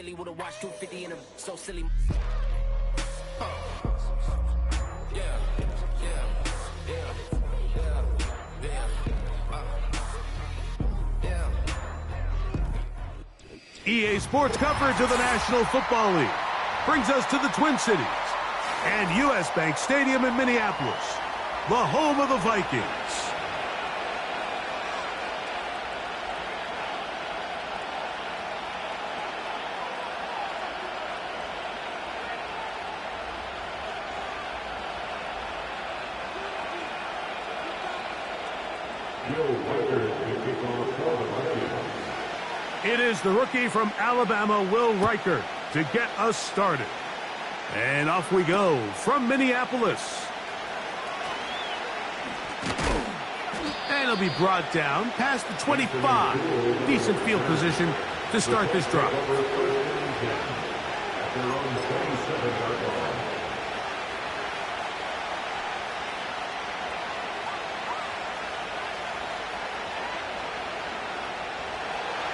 Philly would have watched 250 in a so silly. EA Sports coverage of the National Football League brings us to the Twin Cities and U.S. Bank Stadium in Minneapolis, the home of the Vikings. It is the rookie from Alabama, Will Reichert, to get us started. And off we go from Minneapolis. And he'll be brought down past the 25. Decent field position to start this drive.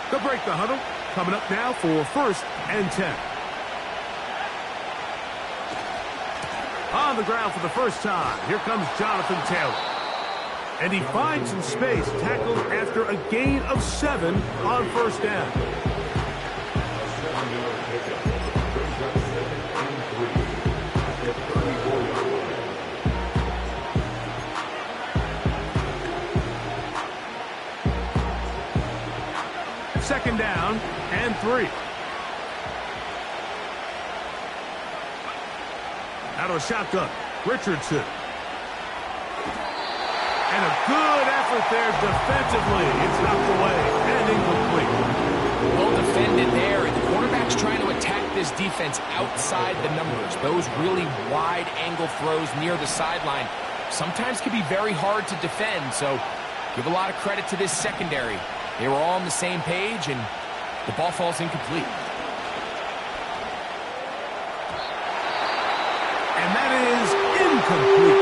They'll break the huddle. Coming up now for 1st and 10. On the ground for the first time, here comes Jonathan Taylor. And he finds some space, tackled after a gain of 7 on 1st down. Second down and 3. Out of a shotgun, Richardson. And a good effort there defensively. It's knocked away and incomplete. Well defended there, and the quarterback's trying to attack this defense outside the numbers. Those really wide angle throws near the sideline sometimes can be very hard to defend, so give a lot of credit to this secondary. They were all on the same page, and the ball falls incomplete. And that is incomplete.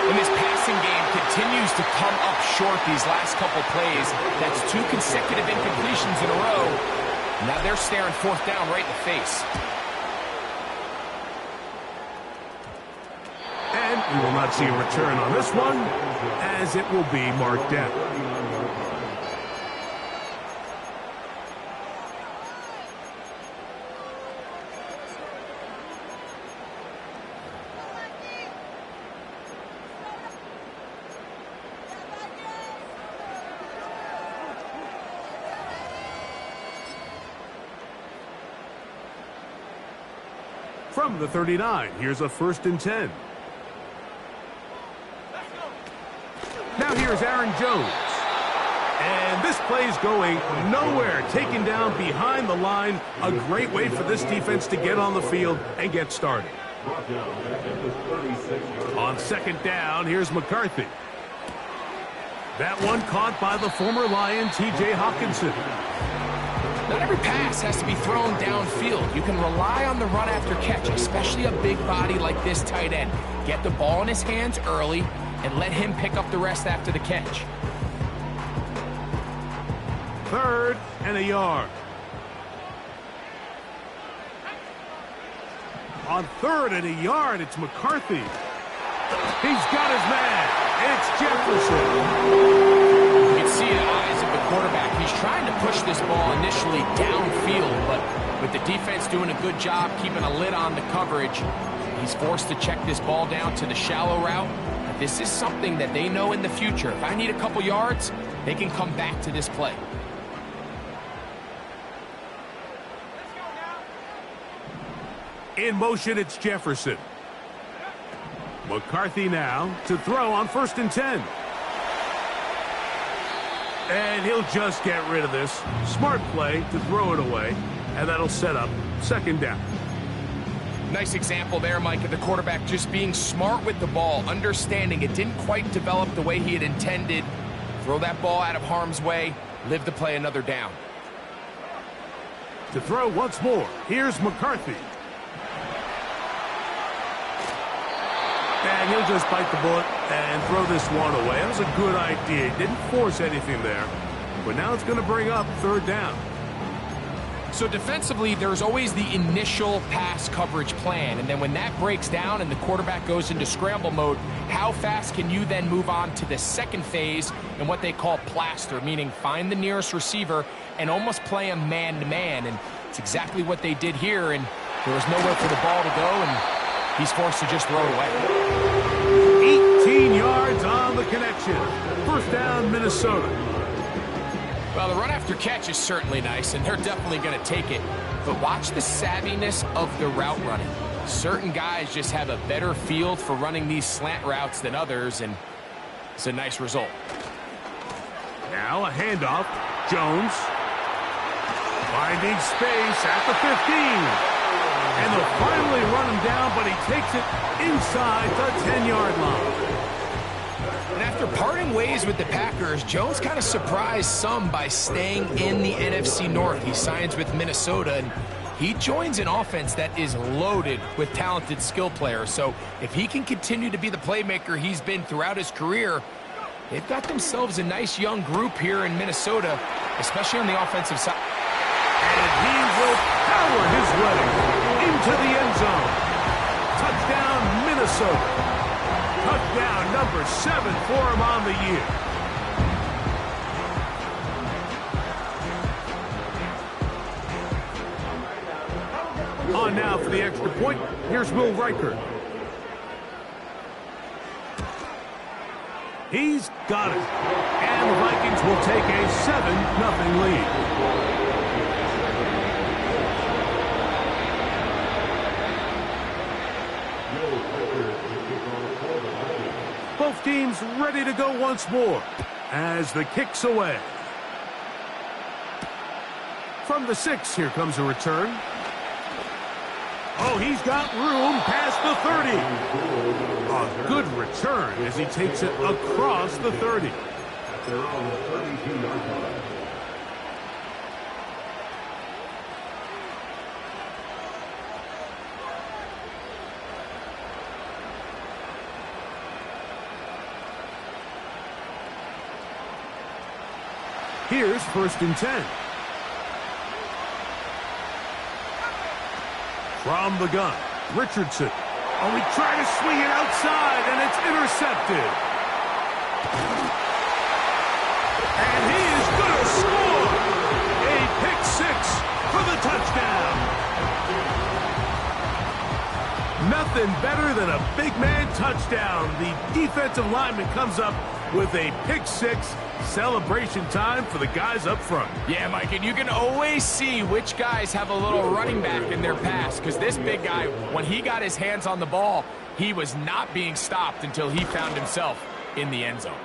And this passing game continues to come up short these last couple plays. That's 2 consecutive incompletions in a row. Now they're staring 4th down right in the face. And we will not see a return on this one, as it will be marked down. From the 39, here's a 1st and 10. Now here's Aaron Jones. And this play's going nowhere. Taken down behind the line. A great way for this defense to get on the field and get started. On 2nd down, here's McCarthy. That one caught by the former Lion, T.J. Hawkinson. Not every pass has to be thrown downfield. You can rely on the run after catch, especially a big body like this tight end. Get the ball in his hands early and let him pick up the rest after the catch. 3rd and a yard. On 3rd and a yard, it's McCarthy. He's got his man. It's Jefferson. You can see the eyes of the quarterback. He's trying to push this ball initially downfield, but with the defense doing a good job keeping a lid on the coverage, he's forced to check this ball down to the shallow route. But this is something that they know in the future. If I need a couple yards, they can come back to this play. In motion, it's Jefferson. McCarthy now to throw on 1st and 10. And he'll just get rid of this. Smart play to throw it away, and that'll set up 2nd down. Nice example there, Mike, of the quarterback just being smart with the ball, understanding it didn't quite develop the way he had intended. Throw that ball out of harm's way, live to play another down. To throw once more, here's McCarthy. And he'll just bite the bullet and throw this one away. That was a good idea. He didn't force anything there. But now it's going to bring up 3rd down. So defensively, there's always the initial pass coverage plan, and then when that breaks down and the quarterback goes into scramble mode, how fast can you then move on to the second phase and what they call plaster, meaning find the nearest receiver and almost play him man-to-man, and it's exactly what they did here, and there was nowhere for the ball to go, and he's forced to just throw it away. 18 yards on the connection. First down, Minnesota. Well, the run after catch is certainly nice, and they're definitely going to take it. But watch the savviness of the route running. Certain guys just have a better field for running these slant routes than others, and it's a nice result. Now a handoff. Jones finding space at the 15. And they'll finally run him down, but he takes it inside the 10-yard line. And after parting ways with the Packers, Jones kind of surprised some by staying in the NFC North. He signs with Minnesota, and he joins an offense that is loaded with talented skill players. So if he can continue to be the playmaker he's been throughout his career, they've got themselves a nice young group here in Minnesota, especially on the offensive side. And he will power his way into the end zone. Touchdown, Minnesota. Touchdown number 7 for him on the year. On now for the extra point. Here's Will Riker. He's got it. And the Vikings will take a 7-0 lead. Both teams ready to go once more as the kick's away. From the 6, here comes a return. Oh, he's got room past the 30. A good return as he takes it across the 30. Here's 1st and 10. From the gun, Richardson. Oh, he tried to swing it outside, and it's intercepted. And he is going to score. A pick-6 for the touchdown. Nothing better than a big man touchdown. The defensive lineman comes up with a pick-6. Celebration time for the guys up front. Yeah, Mike, and you can always see which guys have a little running back in their pass, because this big guy, when he got his hands on the ball, he was not being stopped until he found himself in the end zone.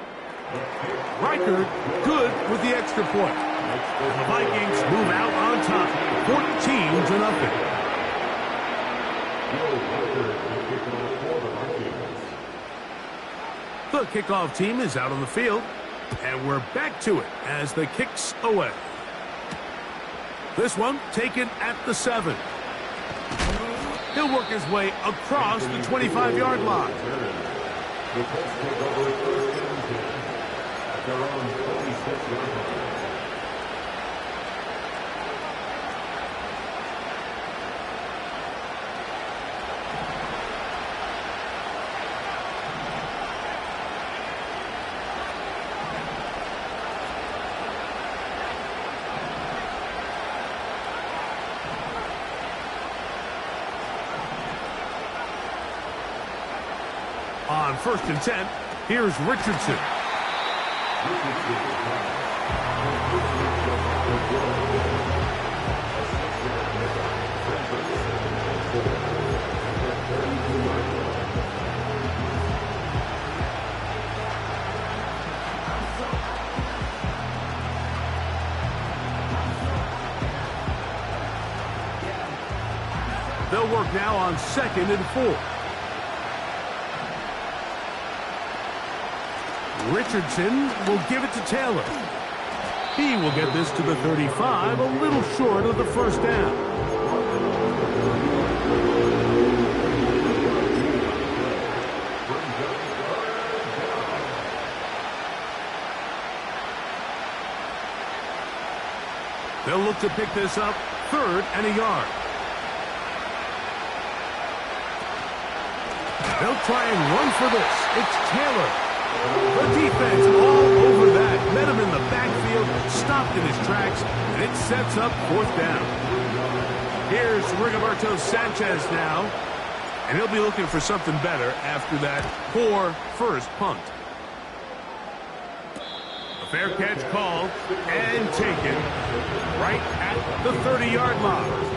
Riker good with the extra point. The Vikings move out on top, 14-0. The kickoff team is out on the field. And we're back to it as the kick's away. This one taken at the 7. He'll work his way across the 25-yard line. On 1st and 10, here's Richardson. They'll work now on 2nd and 4. Richardson will give it to Taylor. He will get this to the 35, a little short of the first down. They'll look to pick this up 3rd and a yard. They'll try and run for this. It's Taylor. The defense all over that. Met him in the backfield, stopped in his tracks, and it sets up 4th down. Here's Rigoberto Sanchez now, and he'll be looking for something better after that poor first punt. A fair catch called and taken right at the 30-yard line.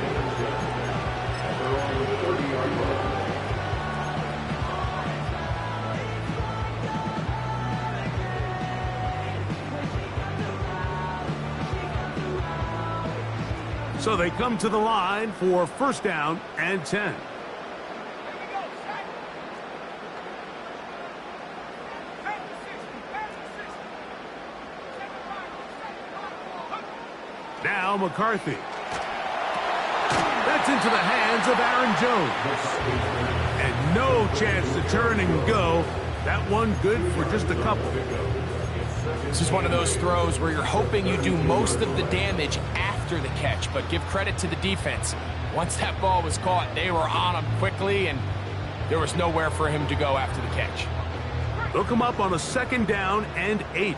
So they come to the line for 1st down and 10. Now McCarthy. That's into the hands of Aaron Jones. And no chance to turn and go. That one good for just a couple. This is one of those throws where you're hoping you do most of the damage after the catch, but give credit to the defense. Once that ball was caught, they were on him quickly, and there was nowhere for him to go after the catch. They'll come up on a 2nd down and 8.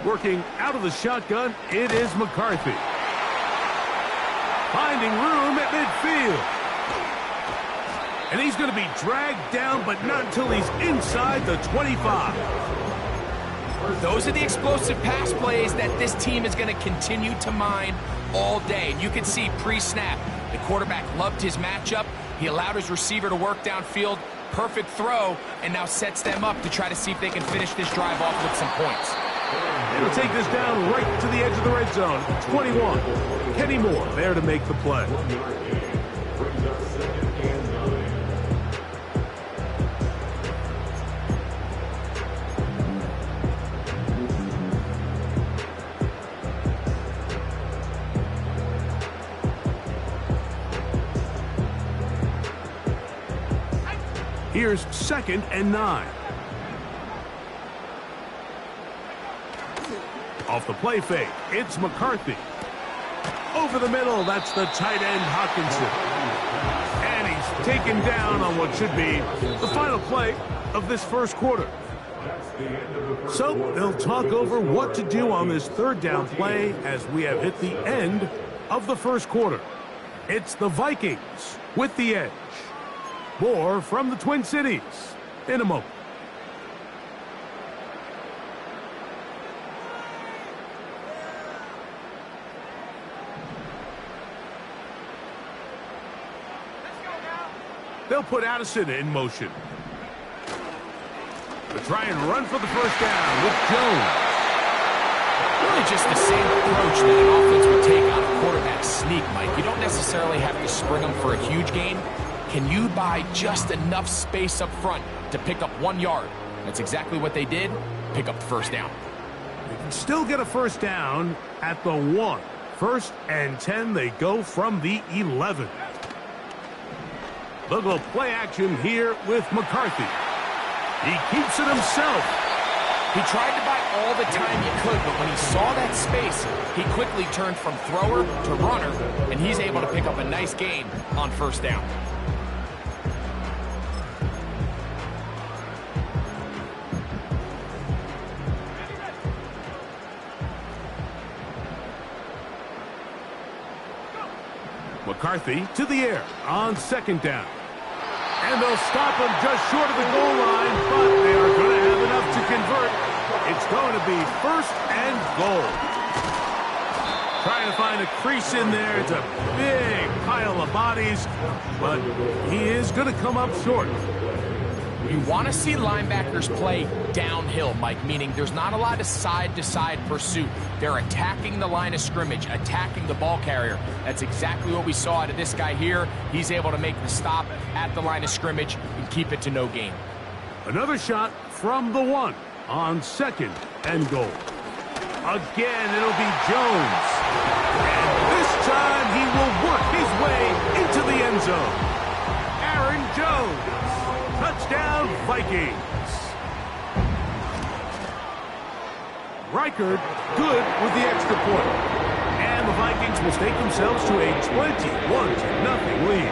Working out of the shotgun, it is McCarthy. Finding room at midfield. And he's going to be dragged down, but not until he's inside the 25. Those are the explosive pass plays that this team is going to continue to mine all day. And you can see pre-snap, the quarterback loved his matchup. He allowed his receiver to work downfield. Perfect throw, and now sets them up to try to see if they can finish this drive off with some points. It'll take this down right to the edge of the red zone. 21. Kenny Moore there to make the play. Here's 2nd and 9. Off the play fake, it's McCarthy. Over the middle, that's the tight end Hawkinson. And he's taken down on what should be the final play of this 1st quarter. So they'll talk over what to do on this 3rd down play as we have hit the end of the 1st quarter. It's the Vikings with the edge. More from the Twin Cities in a moment. They'll put Addison in motion. They'll try and run for the 1st down with Jones. Really just the same approach that an offense would take on a quarterback sneak, Mike. You don't necessarily have to spring them for a huge gain. Can you buy just enough space up front to pick up 1 yard? That's exactly what they did. Pick up the 1st down. They can still get a 1st down at the 1. 1st and 10, they go from the 11. They'll go play action here with McCarthy. He keeps it himself. He tried to buy all the time he could, but when he saw that space, he quickly turned from thrower to runner, and he's able to pick up a nice gain on 1st down. McCarthy to the air on 2nd down. And they'll stop him just short of the goal line, but they are going to have enough to convert. It's going to be 1st and goal. Trying to find a crease in there. It's a big pile of bodies, but he is going to come up short. You want to see linebackers play downhill, Mike, meaning there's not a lot of side-to-side pursuit. They're attacking the line of scrimmage, attacking the ball carrier. That's exactly what we saw out of this guy here. He's able to make the stop at the line of scrimmage and keep it to no gain. Another shot from the 1 on 2nd and goal. Again, it'll be Jones. And this time he will work his way into the end zone. Aaron Jones. Touchdown, Vikings. Reichard, good with the extra point. And the Vikings will stake themselves to a 21-0 lead.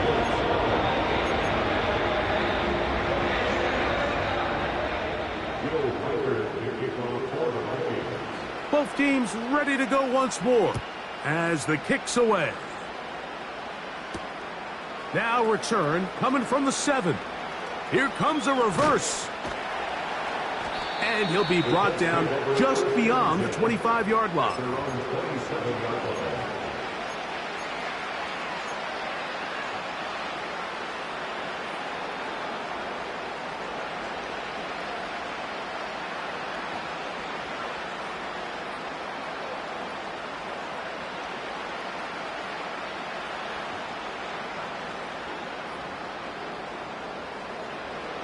Both teams ready to go once more as the kick's away. Now return coming from the 7. Here comes a reverse. And he'll be brought down just beyond the 25-yard line.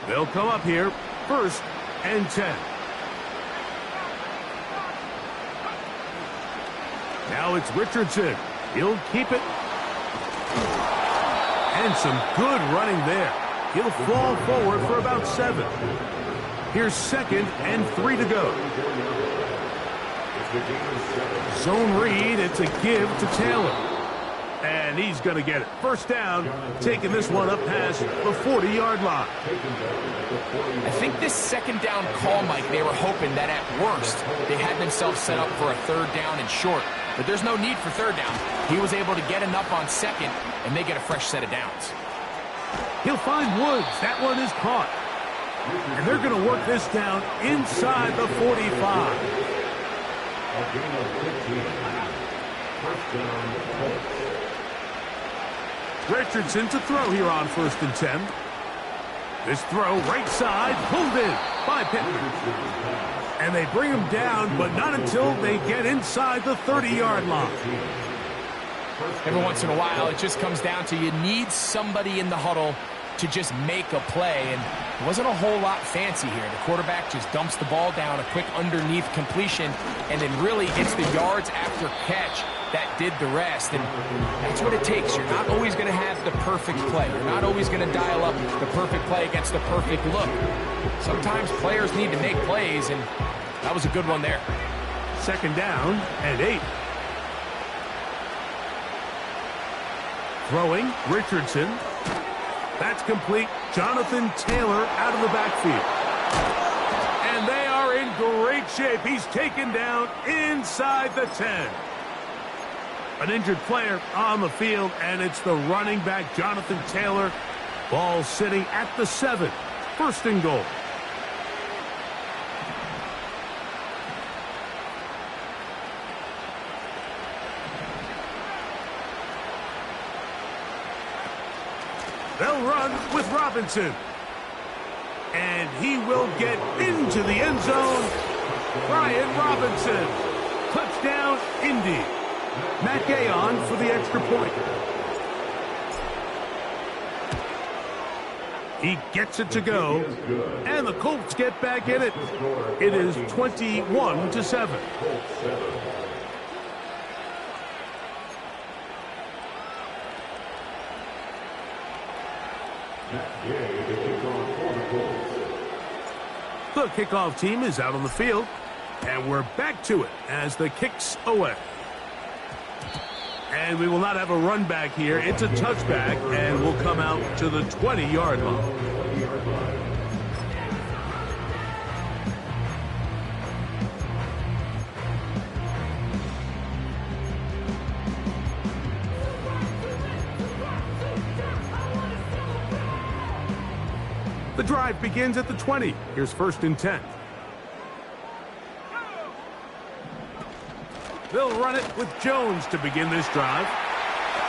They'll come up here, 1st and 10. Now it's Richardson. He'll keep it. And some good running there. He'll fall forward for about 7. Here's 2nd and 3 to go. Zone read, it's a give to Taylor. And he's going to get it. 1st down, taking this one up past the 40-yard line. I think this 2nd down call, Mike, they were hoping that at worst they had themselves set up for a 3rd down and short. But there's no need for 3rd down. He was able to get enough on 2nd, and they get a fresh set of downs. He'll find Woods. That one is caught. And they're going to work this down inside the 45. Richardson to throw here on 1st and 10. This throw right side, pulled in by Pittman. And they bring him down, but not until they get inside the 30-yard line. Every once in a while, it just comes down to you need somebody in the huddle to just make a play, and it wasn't a whole lot fancy here. The quarterback just dumps the ball down, a quick underneath completion, and then really it's the yards after catch that did the rest, and that's what it takes. You're not always going to have the perfect play. You're not always going to dial up the perfect play against the perfect look. Sometimes players need to make plays, and that was a good one there. 2nd down and 8. Throwing, Richardson. That's complete. Jonathan Taylor out of the backfield. And they are in great shape. He's taken down inside the 10. An injured player on the field, and it's the running back, Jonathan Taylor. Ball sitting at the 7. 1st and goal. They'll run with Robinson. And he will get into the end zone. Brian Robinson. Touchdown, Indy. Matt Gay on for the extra point. He gets it to go. And the Colts get back in it. It is 21-7. The kickoff team is out on the field, and we're back to it as the kick's away. And we will not have a run back here. It's a touchback, and we'll come out to the 20-yard line. The drive begins at the 20. Here's 1st and 10. They'll run it with Jones to begin this drive.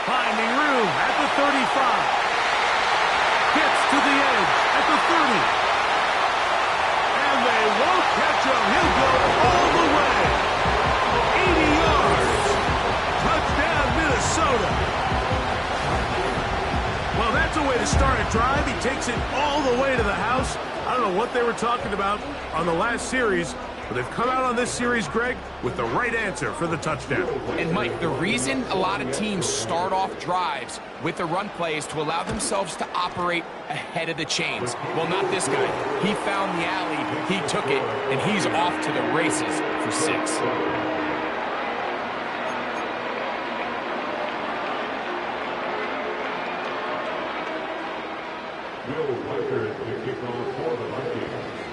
Finding room at the 35. Gets to the edge at the 30. And they won't catch him. He'll go all the way. 80 yards. Touchdown, Minnesota. Well, that's a way to start a drive. He takes it all the way to the house. I don't know what they were talking about on the last series, But they've come out on this series, Greg, with the right answer for the touchdown. And, Mike, the reason a lot of teams start off drives with a run play is to allow themselves to operate ahead of the chains. Well, not this guy. He found the alley, he took it, and he's off to the races for 6.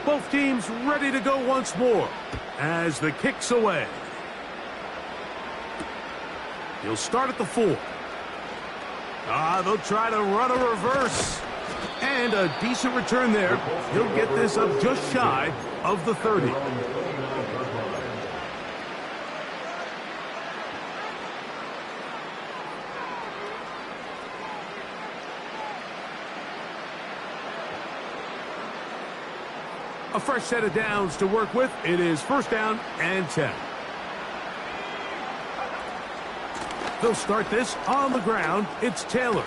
Both teams ready to go once more as the kick's away. He'll start at the 4. They'll try to run a reverse. And a decent return there. He'll get this up just shy of the 30. A fresh set of downs to work with. It is 1st down and 10. They'll start this on the ground. It's Taylor.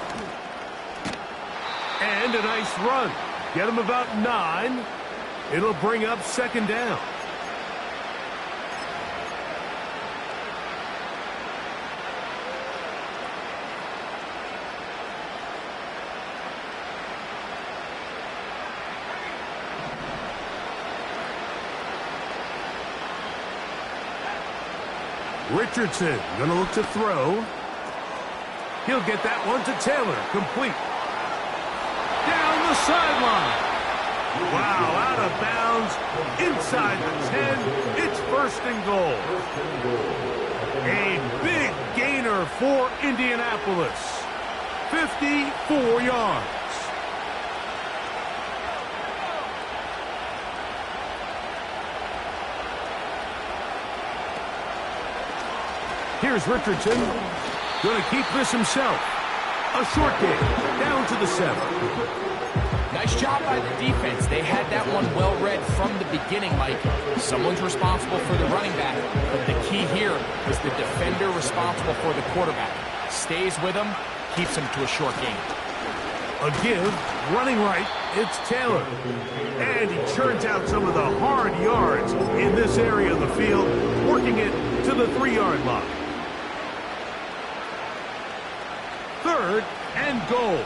And a nice run. Get him about 9. It'll bring up 2nd down. Richardson gonna look to throw. He'll get that one to Taylor, complete. Down the sideline. Wow, out of bounds, inside the 10. It's 1st and goal. A big gainer for Indianapolis. 54 yards. Here's Richardson. Going to keep this himself. A short game. Down to the 7. Nice job by the defense. They had that one well read from the beginning, Mike. Someone's responsible for the running back, but the key here is the defender responsible for the quarterback. Stays with him, keeps him to a short game. A give, running right, it's Taylor. And he churns out some of the hard yards in this area of the field, working it to the 3-yard line. 3rd and goal.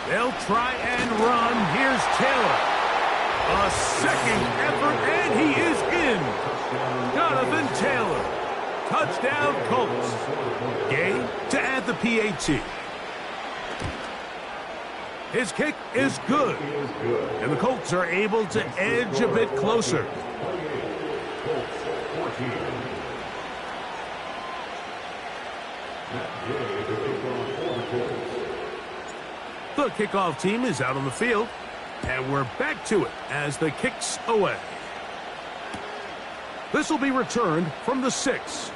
They'll try and run. Here's Taylor. A 2nd effort, and he is in. Jonathan Taylor. Touchdown, Colts. Gay to add the PAT. His kick is good. And the Colts are able to edge a bit closer. The kickoff team is out on the field, and we're back to it as the kick's away. This will be returned from the 6.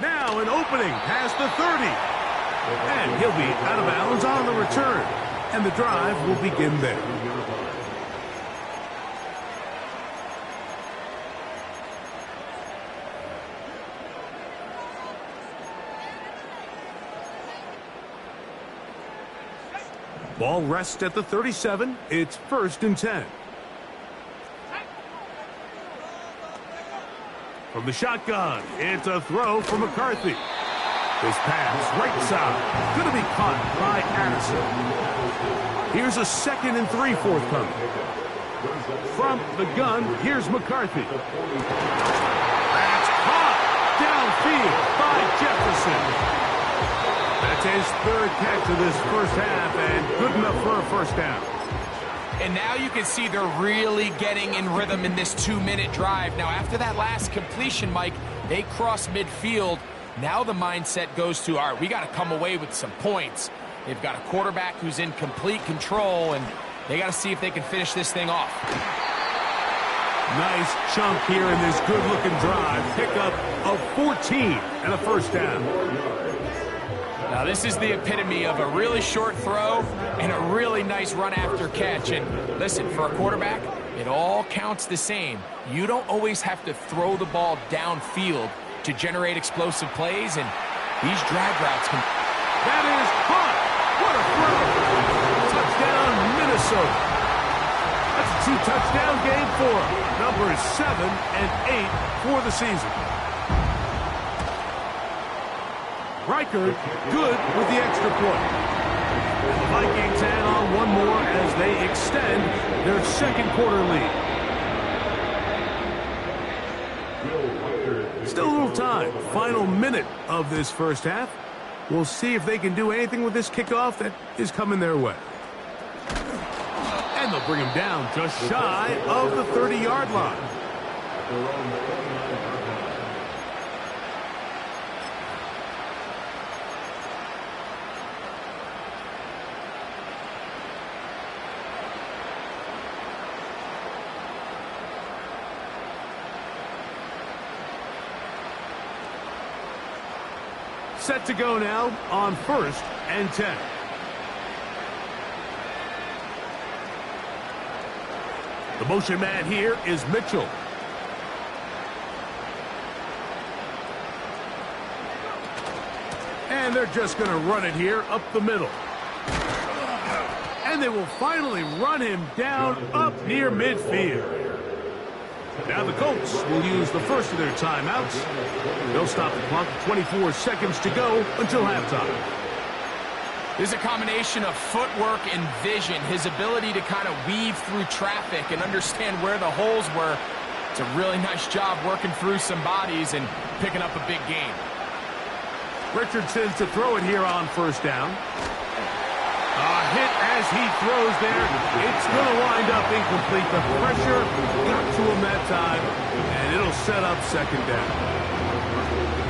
Now an opening past the 30. And he'll be out of bounds on the return, and the drive will begin there. Ball rests at the 37. It's 1st and 10. From the shotgun, it's a throw from McCarthy. This pass, right side, going to be caught by Addison. Here's a 2nd and 3 forthcoming. From the gun, here's McCarthy. That's caught downfield by Jefferson. That's his 3rd catch of this 1st half, and good enough for a 1st down. And now you can see they're really getting in rhythm in this 2-minute drive. Now, after that last completion, Mike, they cross midfield. Now the mindset goes to, all right, we got to come away with some points. They've got a quarterback who's in complete control, and they got to see if they can finish this thing off. Nice chunk here in this good-looking drive. Pickup of 14 and a 1st down. Now, this is the epitome of a really short throw and a really nice run after catch. And listen, for a quarterback, it all counts the same. You don't always have to throw the ball downfield to generate explosive plays, and these drag routes can... That is caught! What a throw! Touchdown, Minnesota. Two-touchdown game for him. Numbers 7 and 8 for the season. Riker good with the extra point. And the Vikings add on one more as they extend their second quarter lead. Still a little time. Final minute of this first half. We'll see if they can do anything with this kickoff that is coming their way. And they'll bring him down just shy of the 30-yard line. Set to go now on 1st and 10. The motion man here is Mitchell. And they're just going to run it here up the middle. And they will finally run him down up near midfield. Now the Colts will use the first of their timeouts. They'll stop the clock at 24 seconds to go until halftime. There's a combination of footwork and vision, his ability to kind of weave through traffic and understand where the holes were. It's a really nice job working through some bodies and picking up a big gain. Richardson to throw it here on 1st down. A hit as he throws there. It's going to wind up incomplete. The pressure got to him that time, and it'll set up 2nd down.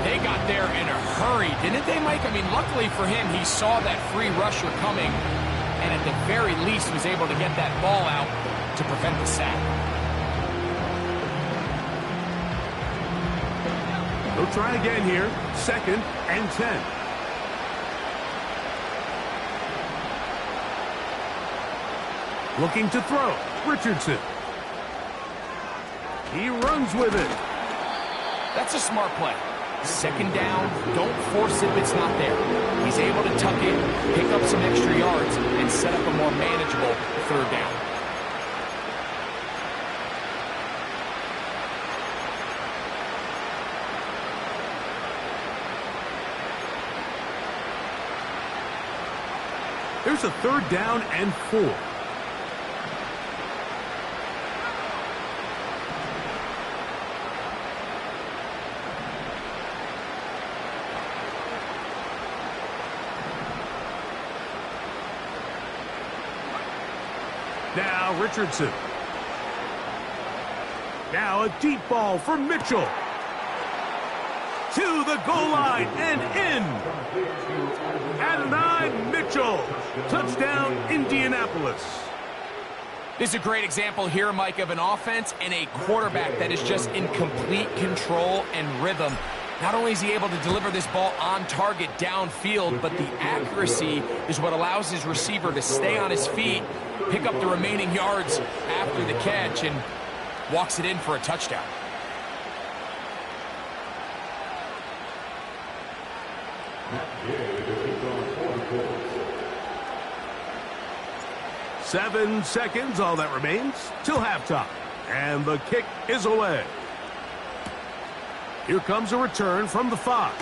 They got there in a hurry, didn't they, Mike? I mean, luckily for him, he saw that free rusher coming, and at the very least was able to get that ball out to prevent the sack. They'll try again here. 2nd and 10. Looking to throw. Richardson. He runs with it. That's a smart play. 2nd down, don't force it if it's not there. He's able to tuck in, pick up some extra yards, and set up a more manageable 3rd down. There's a 3rd down and 4. Now Richardson. Now a deep ball for Mitchell. To the goal line and in. Adonai Mitchell. Touchdown, Indianapolis. This is a great example here, Mike, of an offense and a quarterback that is just in complete control and rhythm. Not only is he able to deliver this ball on target downfield, but the accuracy is what allows his receiver to stay on his feet, pick up the remaining yards after the catch, and walks it in for a touchdown. Seven seconds, all that remains, till halftime. And the kick is away. Here comes a return from the 5.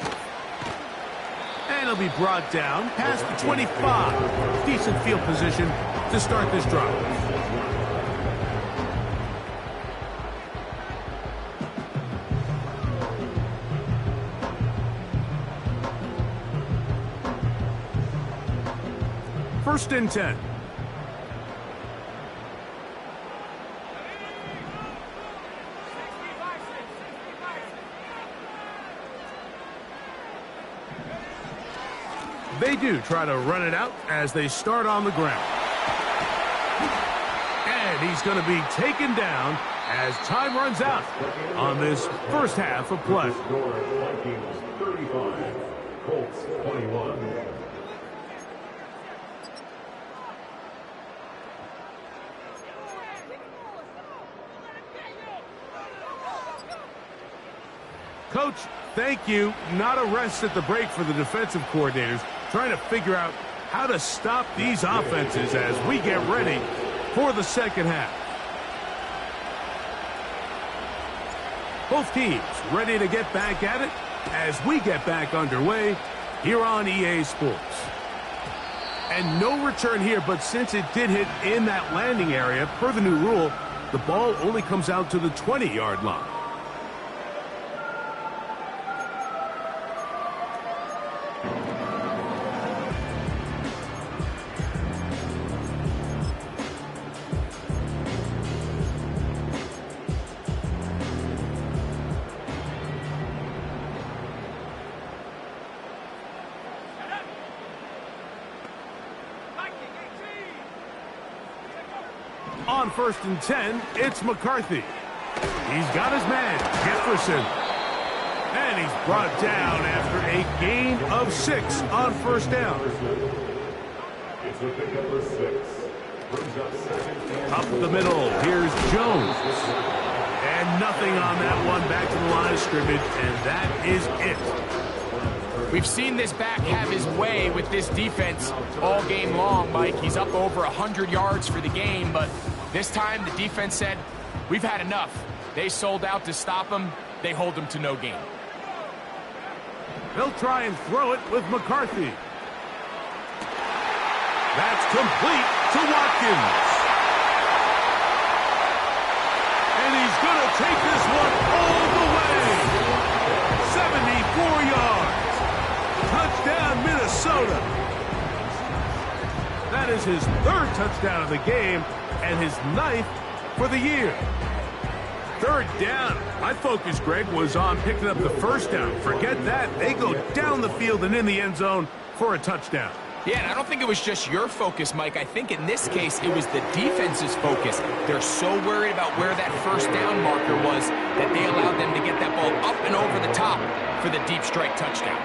And he'll be brought down past the 25. Decent field position to start this drive. First and 10. They do try to run it out as they start on the ground. And he's going to be taken down as time runs out on this first half of play. Vikings 35, Colts 21. Coach, thank you. Not a rest at the break for the defensive coordinators, trying to figure out how to stop these offenses as we get ready for the second half. Both teams ready to get back at it as we get back underway here on EA Sports. And no return here, but since it did hit in that landing area, per the new rule, the ball only comes out to the 20-yard line. On 1st and 10, it's McCarthy. He's got his man, Jefferson. And he's brought down after a gain of 6 on 1st down. It's the pick number 6. Brings up 2nd. Up the middle, here's Jones. And nothing on that one, back to the line of scrimmage, and that is it. We've seen this back have his way with this defense all game long, Mike. He's up over 100 yards for the game, but this time the defense said, we've had enough. They sold out to stop him. They hold him to no gain. They'll try and throw it with McCarthy. That's complete to Watkins. And he's going to take this one all the way. 74 yards. Touchdown, Minnesota. That is his 3rd touchdown of the game and his 9th for the year. 3rd down. My focus, Greg, was on picking up the 1st down. Forget that. They go down the field and in the end zone for a touchdown. Yeah, and I don't think it was just your focus, Mike. I think in this case, it was the defense's focus. They're so worried about where that 1st down marker was that they allowed them to get that ball up and over the top for the deep strike touchdown.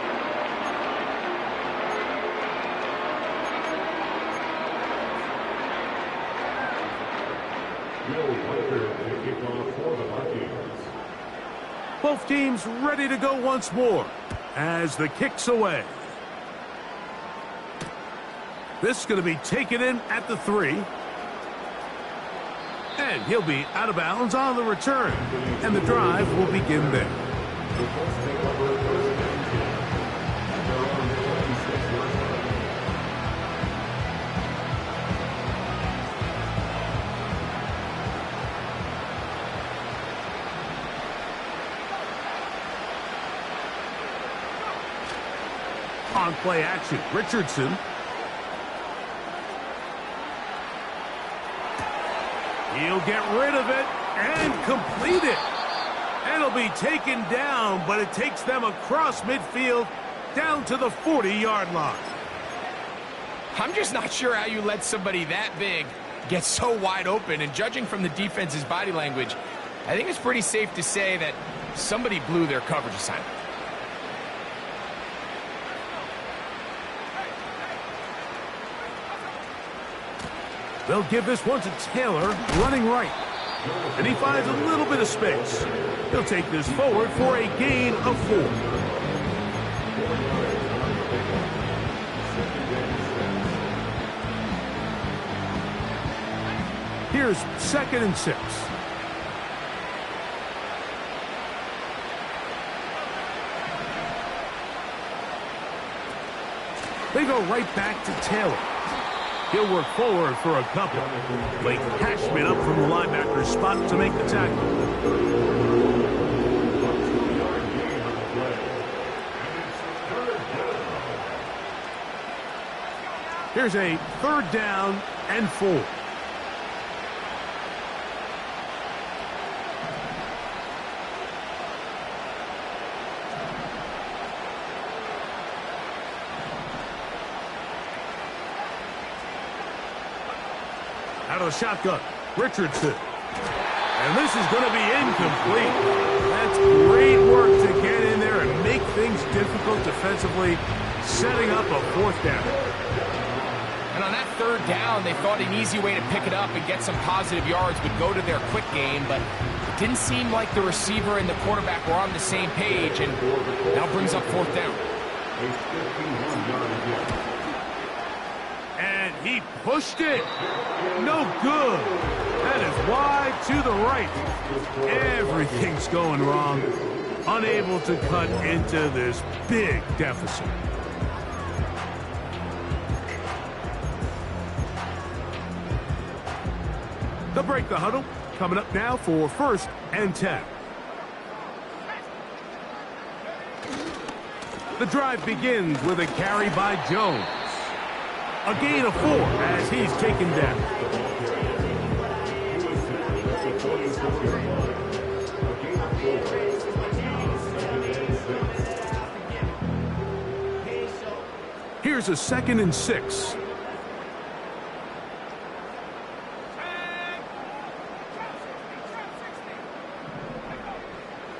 Both teams ready to go once more as the kick's away. This is going to be taken in at the 3. And he'll be out of bounds on the return. And the drive will begin there. On play action, Richardson. He'll get rid of it and complete it. And it'll be taken down, but it takes them across midfield down to the 40-yard line. I'm just not sure how you let somebody that big get so wide open. And judging from the defense's body language, I think it's pretty safe to say that somebody blew their coverage assignment. They'll give this one to Taylor, running right. And he finds a little bit of space. He'll take this forward for a gain of 4. Here's 2nd and 6. They go right back to Taylor. He'll work forward for a couple. Blake Cashman up from the linebacker's spot to make the tackle. Here's a 3rd down and 4. Out of the shotgun, Richardson. And this is going to be incomplete. That's great work to get in there and make things difficult defensively, setting up a 4th down. And on that 3rd down, they thought an easy way to pick it up and get some positive yards would go to their quick game, but it didn't seem like the receiver and the quarterback were on the same page, and now brings up 4th down. And he pushed it. No good. That is wide to the right. Everything's going wrong. Unable to cut into this big deficit. They'll break the huddle. Coming up now for 1st and 10. The drive begins with a carry by Jones. A gain of 4 as he's taken down. Here's a 2nd and 6.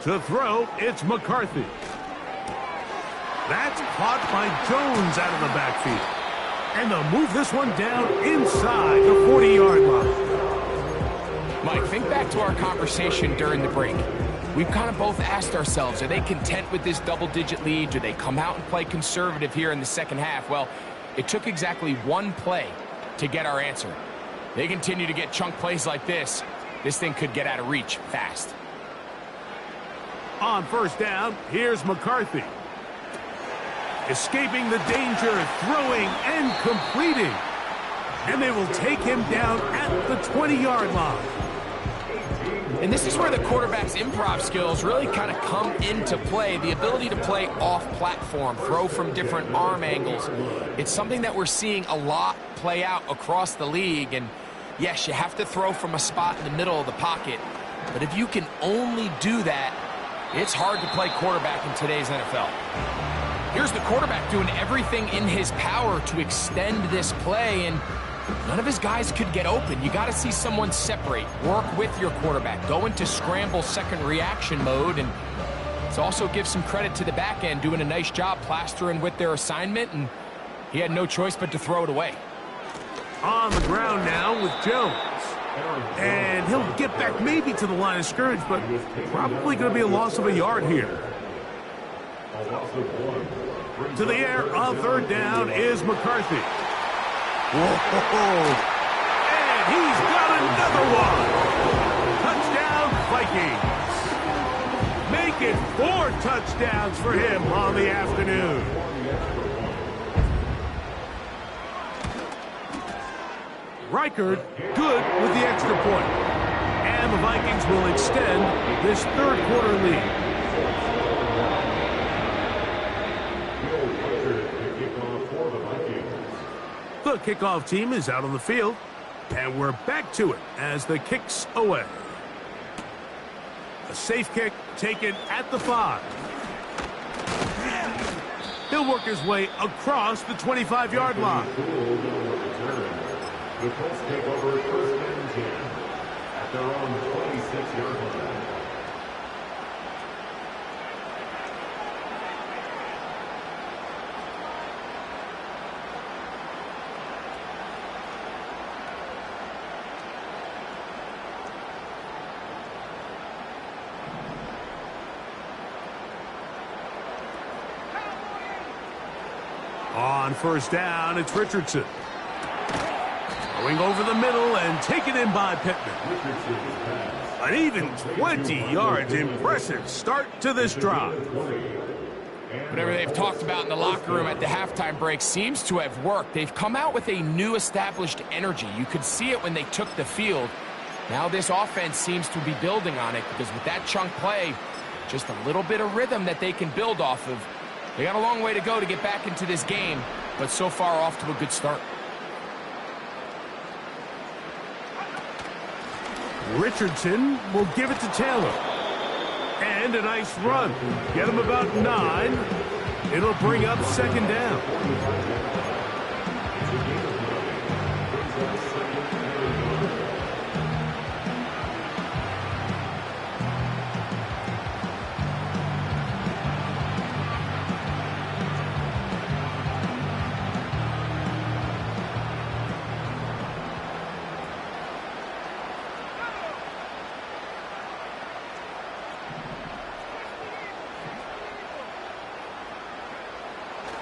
To throw, it's McCarthy. That's caught by Jones out of the backfield. And they'll move this one down inside the 40-yard line. Mike, think back to our conversation during the break. We've kind of both asked ourselves, are they content with this double-digit lead? Do they come out and play conservative here in the second half? Well, it took exactly one play to get our answer. They continue to get chunk plays like this. This thing could get out of reach fast. On 1st down, here's McCarthy. Escaping the danger, throwing and completing. And they will take him down at the 20-yard line. And this is where the quarterback's improv skills really kind of come into play. The ability to play off-platform, throw from different arm angles. It's something that we're seeing a lot play out across the league. And yes, you have to throw from a spot in the middle of the pocket. But if you can only do that, it's hard to play quarterback in today's NFL. Here's the quarterback doing everything in his power to extend this play, and none of his guys could get open. You got to see someone separate, work with your quarterback, go into scramble second reaction mode, and to also give some credit to the back end, doing a nice job plastering with their assignment, and he had no choice but to throw it away. On the ground now with Jones. And he'll get back maybe to the line of scrimmage, but probably going to be a loss of a yard here. To the air on 3rd down is McCarthy. Whoa! And he's got another one. Touchdown, Vikings. Make it 4 touchdowns for him on the afternoon. Reichard good with the extra point. And the Vikings will extend this 3rd quarter lead. The kickoff team is out on the field, and we're back to it as the kick's away. A safe kick taken at the 5. He'll work his way across the 25-yard line. The Colts take over 1st and 10 at their own 26-yard line. On 1st down, it's Richardson. Going over the middle and taken in by Pittman. An even 20 yards. Impressive start to this drive. Whatever they've talked about in the locker room at the halftime break seems to have worked. They've come out with a new established energy. You could see it when they took the field. Now this offense seems to be building on it because with that chunk play, just a little bit of rhythm that they can build off of. They got a long way to go to get back into this game, but so far off to a good start. Richardson will give it to Taylor. And a nice run. Get him about 9. It'll bring up 2nd down.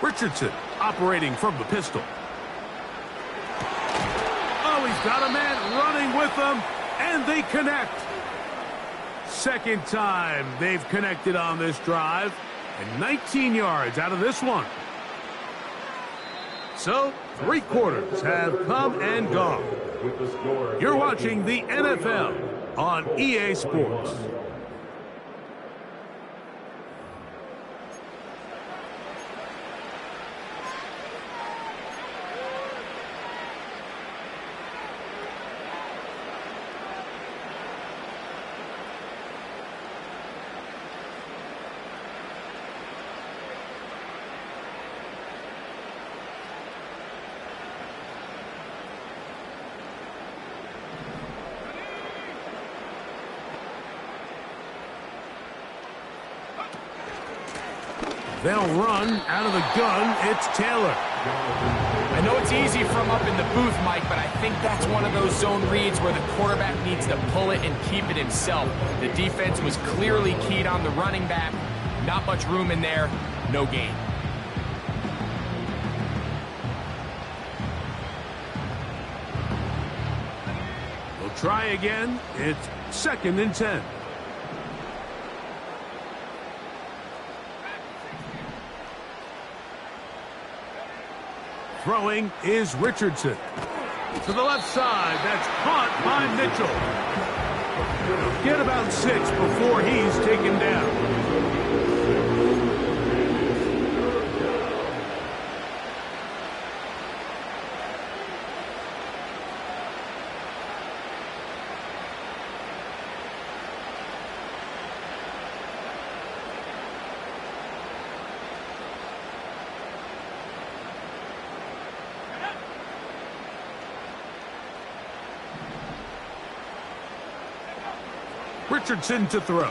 Richardson operating from the pistol. got a man running with them, and they connect. Second time they've connected on this drive, and 19 yards out of this one. So, 3 quarters have come and gone. You're watching the NFL on EA Sports. They'll run out of the gun. It's Taylor. I know it's easy from up in the booth, Mike, but I think that's one of those zone reads where the quarterback needs to pull it and keep it himself. The defense was clearly keyed on the running back. Not much room in there. No gain. We'll try again. It's 2nd and 10. Throwing is Richardson. To the left side, that's caught by Mitchell. Get about 6 before he's taken down. Richardson to throw.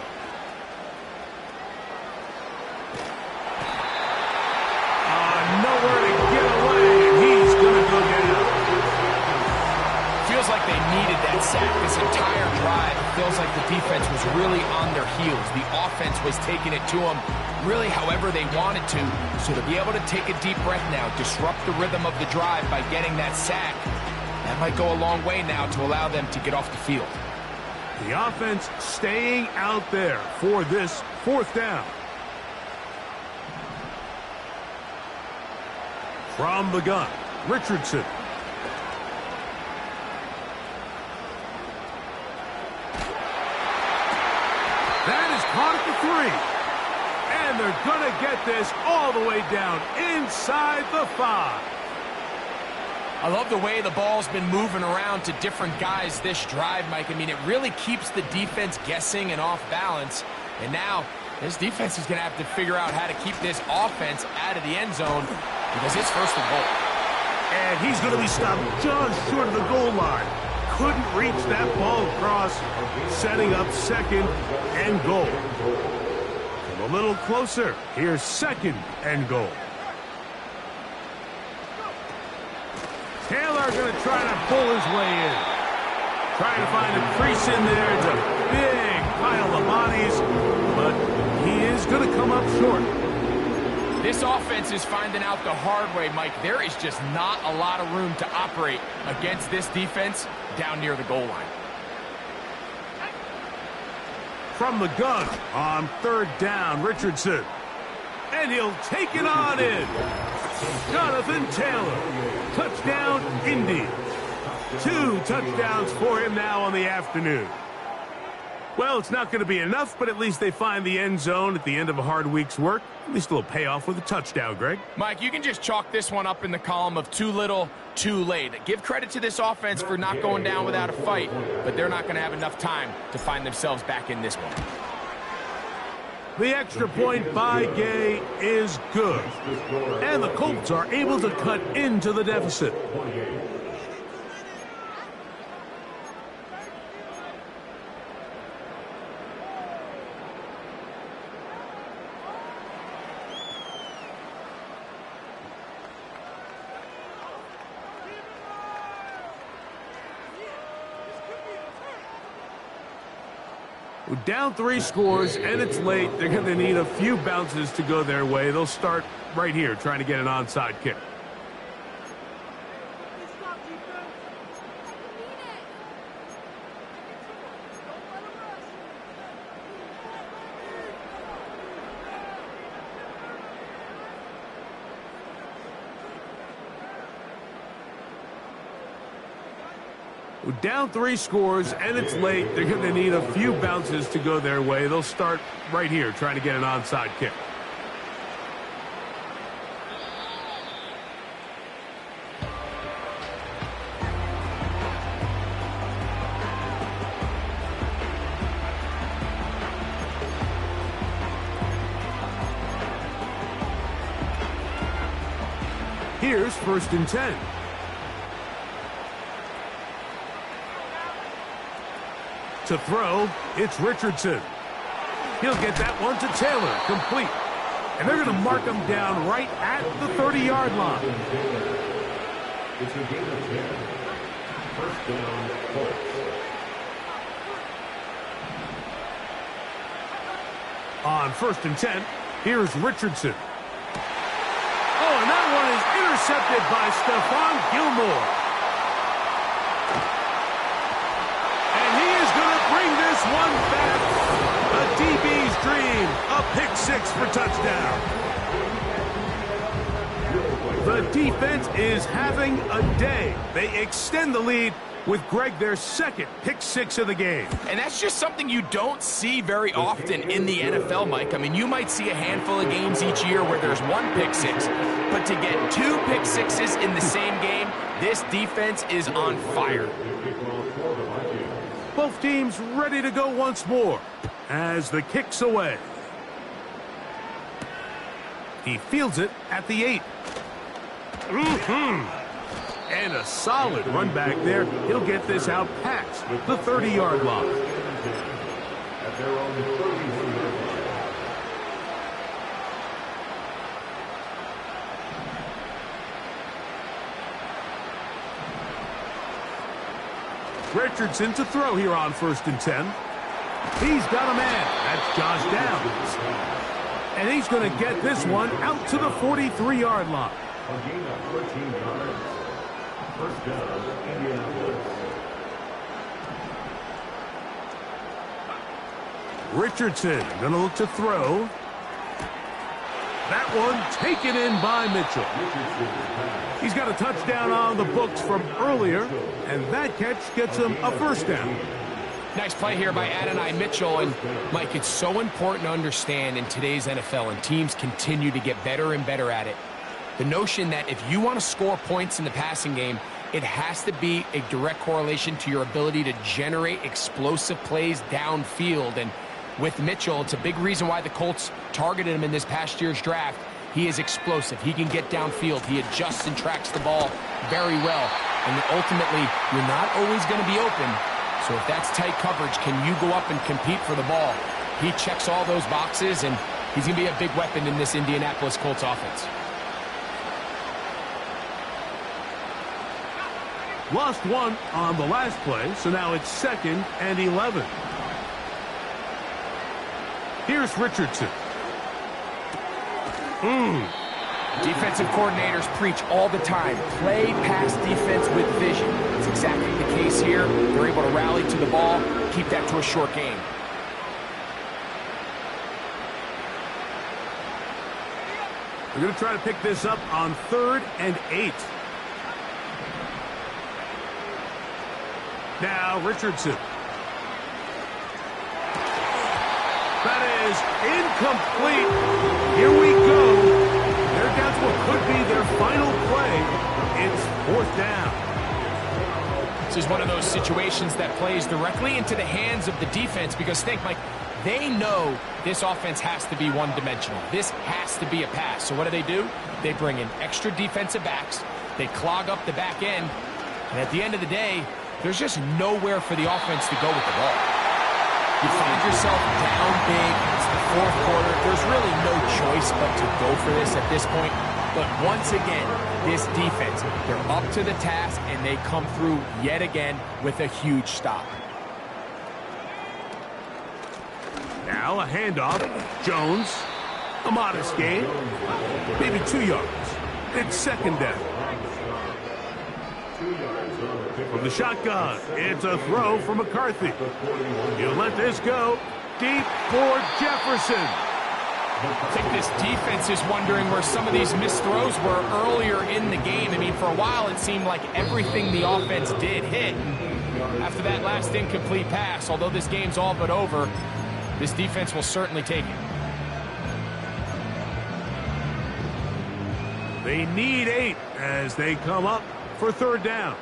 Nowhere to get away, and he's going to go down. Feels like they needed that sack this entire drive. It feels like the defense was really on their heels. The offense was taking it to them really however they wanted to. So to be able to take a deep breath now, disrupt the rhythm of the drive by getting that sack, that might go a long way now to allow them to get off the field. The offense staying out there for this 4th down. From the gun, Richardson. That is caught at the 3. And they're going to get this all the way down inside the 5. I love the way the ball's been moving around to different guys this drive, Mike. I mean, it really keeps the defense guessing and off balance. And now, this defense is going to have to figure out how to keep this offense out of the end zone because it's 1st and goal. And he's going to be stopped just short of the goal line. Couldn't reach that ball across, setting up 2nd and goal. Come a little closer. Here's 2nd and goal. Taylor going to try to pull his way in. Trying to find a crease in there. It's a big pile of bodies, but he is going to come up short. This offense is finding out the hard way, Mike. There is just not a lot of room to operate against this defense down near the goal line. From the gun on 3rd down, Richardson. And he'll take it on in. Jonathan Taylor. Touchdown, Indy. 2 touchdowns for him now on the afternoon. Well, it's not going to be enough, but at least they find the end zone at the end of a hard week's work. At least a little payoff with a touchdown, Greg. Mike, you can just chalk this one up in the column of too little, too late. Give credit to this offense for not going down without a fight, but they're not going to have enough time to find themselves back in this one. The extra point by Gay is good. And the Colts are able to cut into the deficit. Down 3 scores, and it's late. They're going to need a few bounces to go their way. They'll start right here trying to get an onside kick. Down 3 scores, and it's late. They're going to need a few bounces to go their way. They'll start right here trying to get an onside kick. Here's 1st and 10. To throw, it's Richardson. He'll get that one to Taylor, complete. And they're going to mark him down right at the 30-yard line. It's a gain of 10. First down, Colts. On 1st and 10, here's Richardson. Oh, and that one is intercepted by Stephon Gilmore. And he is going to bring this one back. A DB's dream. A pick 6 for touchdown. The defense is having a day. They extend the lead with Greg, their 2nd pick 6 of the game. And that's just something you don't see very often in the NFL, Mike. I mean, you might see a handful of games each year where there's 1 pick 6, but to get 2 pick 6s in the same game, this defense is on fire. Both teams ready to go once more as the kick's away. He fields it at the 8. And a solid run back there. He'll get this out past the 30-yard line. At their own 33-yard line. Richardson to throw here on 1st and 10. He's got a man. That's Josh Downs. And he's going to get this one out to the 43-yard line. A gain of 13 yards. First down, Indianapolis. Richardson going to look to throw. That one taken in by Mitchell. He's got a touchdown on the books from earlier, and that catch gets him a 1st down. Nice play here by Adonai Mitchell. And, Mike, it's so important to understand in today's NFL, and teams continue to get better and better at it, the notion that if you want to score points in the passing game, it has to be a direct correlation to your ability to generate explosive plays downfield. And with Mitchell, it's a big reason why the Colts targeted him in this past year's draft. He is explosive. He can get downfield. He adjusts and tracks the ball very well. And ultimately, you're not always going to be open. So if that's tight coverage, can you go up and compete for the ball? He checks all those boxes, and he's going to be a big weapon in this Indianapolis Colts offense. Lost one on the last play, so now it's 2nd and 11. Here's Richardson. Defensive coordinators preach all the time, play pass defense with vision. It's exactly the case here. They're able to rally to the ball, keep that to a short game. We're going to try to pick this up on 3rd and 8. Now Richardson. That is incomplete. Here we go. They're down to what could be their final play. It's 4th down. This is one of those situations that plays directly into the hands of the defense because, think, Mike, they know this offense has to be one-dimensional. This has to be a pass. So what do? They bring in extra defensive backs. They clog up the back end. And at the end of the day, there's just nowhere for the offense to go with the ball. You find yourself down big. It's the 4th quarter. There's really no choice but to go for this at this point. But once again, this defense, they're up to the task, and they come through yet again with a huge stop. Now a handoff. Jones. A modest gain. Maybe 2 yards. It's 2nd down. From the shotgun, it's a throw from McCarthy. He'll let this go deep for Jefferson. I think this defense is wondering where some of these missed throws were earlier in the game. I mean, for a while it seemed like everything the offense did hit. After that last incomplete pass, although this game's all but over, this defense will certainly take it. They need 8 as they come up for third down.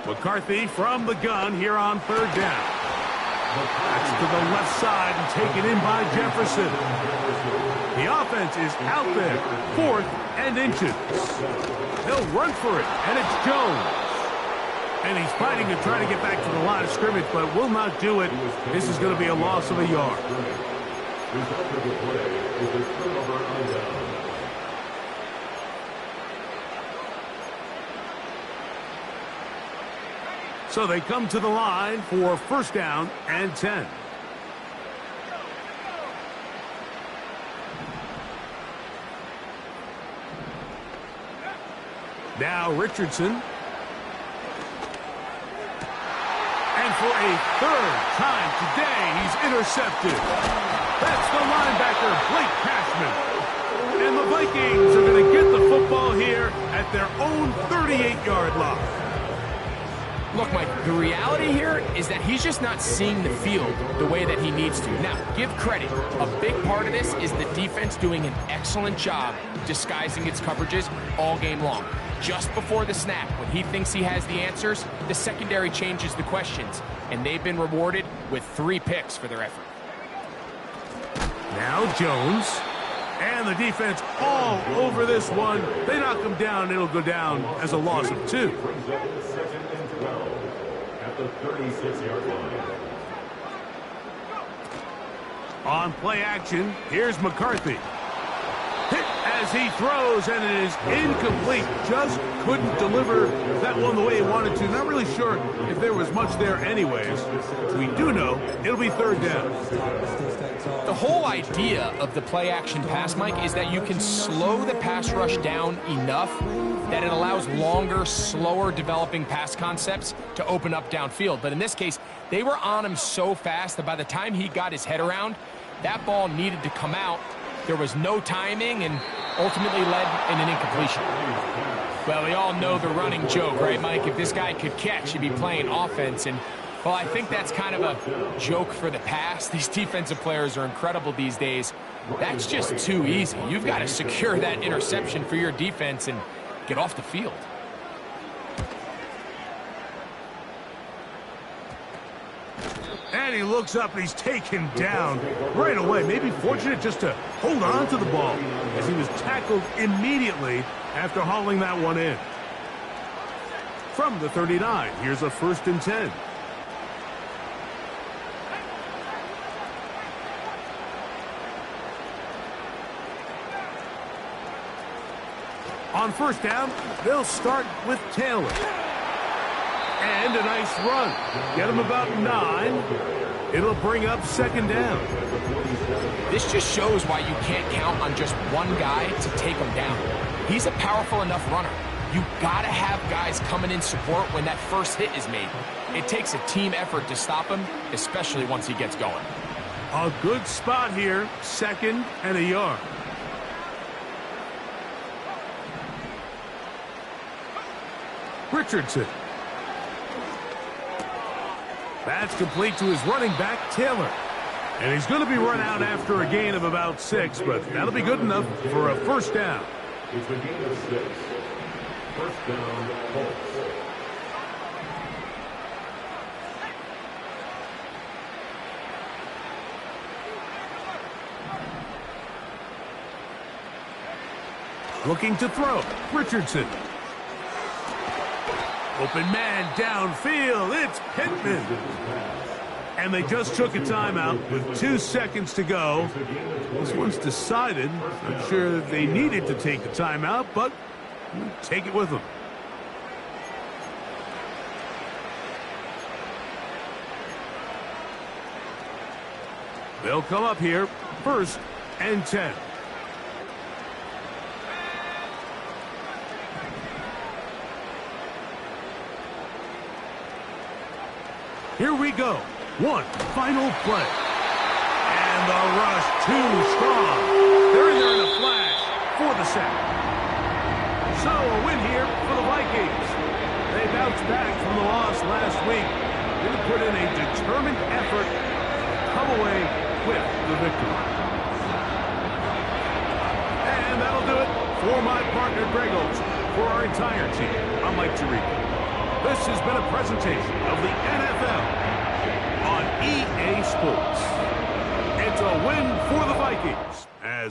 McCarthy from the gun here on third down. That's to the left side and taken in by Jefferson. The offense is out there, 4th and inches. They'll run for it, and it's Jones. And he's fighting to try to get back to the line of scrimmage, but will not do it. This is going to be a loss of a yard. So they come to the line for first down and 10. Now Richardson. And for a third time today, he's intercepted. That's the linebacker, Blake Cashman. And the Vikings are going to get the football here at their own 38-yard line. Look, Mike, the reality here is that he's just not seeing the field the way that he needs to. Now, give credit. A big part of this is the defense doing an excellent job disguising its coverages all game long. Just before the snap, when he thinks he has the answers, the secondary changes the questions, and they've been rewarded with 3 picks for their effort. Now Jones, and the defense all over this one. They knock him down, it'll go down as a loss of 2. At the 36-yard line. On play action, here's McCarthy. Hit as he throws, and it is incomplete. Just couldn't deliver that one the way he wanted to. Not really sure if there was much there anyways. We do know it'll be third down. The whole idea of the play action pass, Mike, is that you can slow the pass rush down enough that it allows longer, slower developing pass concepts to open up downfield. But in this case, they were on him so fast that by the time he got his head around, that ball needed to come out. There was no timing and ultimately led in an incompletion. Well, we all know the running joke, right, Mike? If this guy could catch, he'd be playing offense. And, well, I think that's kind of a joke for the past. These defensive players are incredible these days. That's just too easy. You've got to secure that interception for your defense and get off the field. And he looks up, and he's taken down right away. Maybe fortunate just to hold on to the ball as he was tackled immediately after hauling that one in. From the 39, here's a 1st and 10. On first down, they'll start with Taylor. And a nice run. Get him about 9. It'll bring up second down. This just shows why you can't count on just one guy to take him down. He's a powerful enough runner. You gotta have guys coming in support when that first hit is made. It takes a team effort to stop him, especially once he gets going. A good spot here, 2nd and a yard. Richardson. That's complete to his running back, Taylor. And he's going to be run out after a gain of about 6, but that'll be good enough for a first down. It's a gain of 6. First down, Colts. Looking to throw, Richardson. Open man downfield, it's Pittman. And they just took a timeout with 2 seconds to go. This one's decided. Not sure that they needed to take the timeout, but take it with them. They'll come up here, 1st and 10. Here we go. One final play. And the rush too strong. They're in there in a flash for the sack. So a win here for the Vikings. They bounced back from the loss last week. They put in a determined effort, come away with the victory. And that'll do it for my partner, Greg Olson. For our entire team, I'm Mike Tirico. This has been a presentation of the NFL on EA Sports. It's a win for the Vikings as